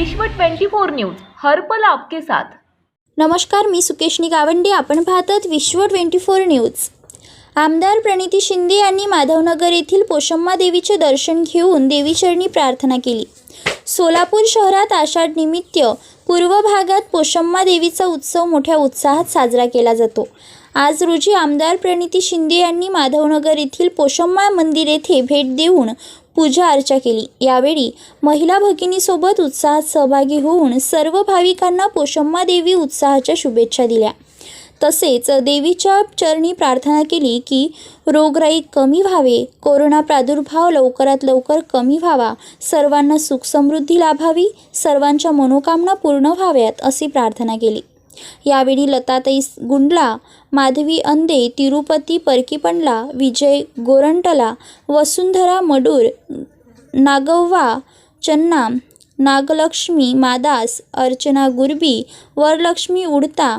विश्व 24 न्यूज हर पल आपके साथ। नमस्कार, मी सुकेशनी गावंडे। आपण पाहतात विश्व 24 न्यूज। आमदार प्रणिती शिंदे यांनी माधवनगर येथील पोषम्मा देवीचे दर्शन घेऊन देवीचरणी प्रार्थना केली। सोलापूर शहरात आषाढ निमित्त पूर्व भागात पोषम्मा देवीचा उत्सव मोठ्या उत्साहात साजरा केला जातो। आज रोजी आमदार प्रणिती शिंदे यांनी माधवनगर येथील पोषम्मा मंदिर येथे भेट देऊन पूजा अर्चा केली। यावेळी महिला भगिनीसोबत उत्साहात सहभागी होऊन सर्व भाविकांना पोषम्मा देवी उत्साहाच्या शुभेच्छा दिल्या। तसेच देवीच्या चरणी प्रार्थना केली की रोगराई कमी व्हावे, कोरोना प्रादुर्भाव लवकरात लवकर कमी व्हावा, सर्वांना सुख समृद्धी लाभावी, सर्वांच्या मनोकामना पूर्ण व्हाव्यात अशी प्रार्थना केली। यावेळी लताताई गुंडला, माधवी अंदे, तिरुपती परकीपंडला, विजय गोरंटला, वसुंधरा मडूर, नागव्वा चन्ना, नागलक्ष्मी मादास, अर्चना गुरबी, वरलक्ष्मी उडता,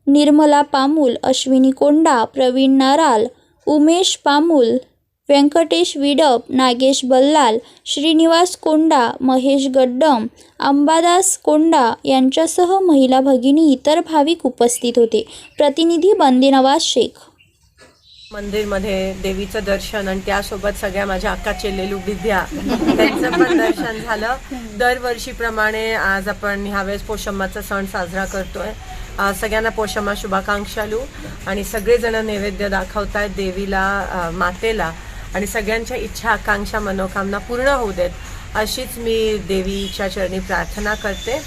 निर्मला पामुल, अश्विनी कोंडा, प्रवीण नाराल, उमेश पामुल, व्यंकटेश विडप, नागेश बल्लाल, श्रीनिवास कोंडा, महेश गड्डम, अंबादास कोंडा यांच्यासह महिला भगिनी इतर भाविक उपस्थित होते। प्रतिनिधी बंदी नवाज शेख। मंदिरमध्ये देवीचं दर्शन आणि त्यासोबत सगळ्या माझ्या अक्का चेल्लेलू विद्या त्यांचं पण दर्शन झालं। दरवर्षीप्रमाणे आज आपण ह्यावेळेस पोषम्माचा सण साजरा करतोय। सगळ्यांना पोषम्मा शुभाकांक्षालू आणि सगळेजण नैवेद्य दाखवतायत देवीला, मातेला, आणि सगळ्यांच्या इच्छा आकांक्षा मनोकामना पूर्ण होऊ देत अशीच मी देवीच्या चरणी प्रार्थना करते।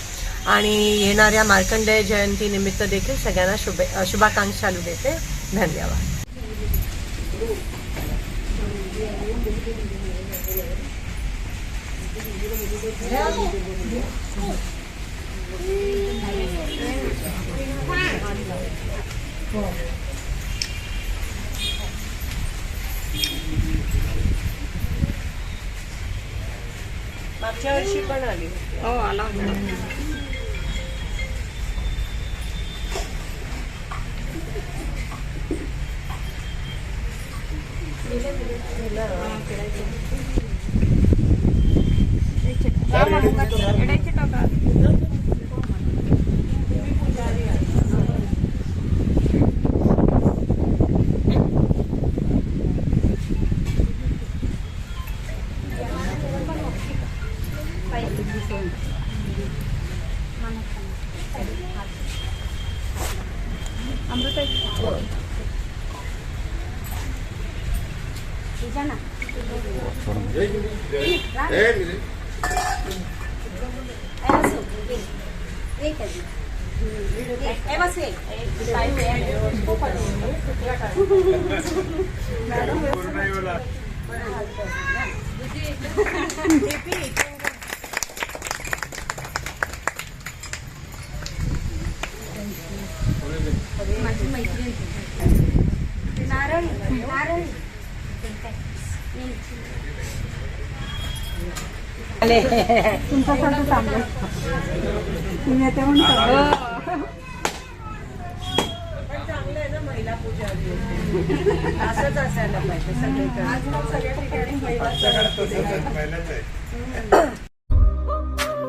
आणि येणाऱ्या मार्कंडेय जयंती निमित्त देखील सगळ्यांना शुभाकांक्षालू देते। धन्यवाद। मागच्या वर्षी पण आली हो, आला तुमच्यासाठी चांगलं तुम्ही येते म्हणून चांगलं आहे ना, महिला पूजा असंच असायला पाहिजे।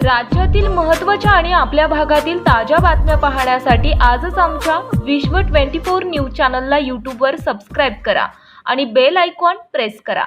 राज्यातील महत्त्वाच्या आणि आपल्या भागातील ताज्या बातम्या पाहण्यासाठी आजच आमच्या विश्व 24 न्यूज चॅनलला यूट्यूबवर सबस्क्राईब करा आणि बेल आयकॉन प्रेस करा।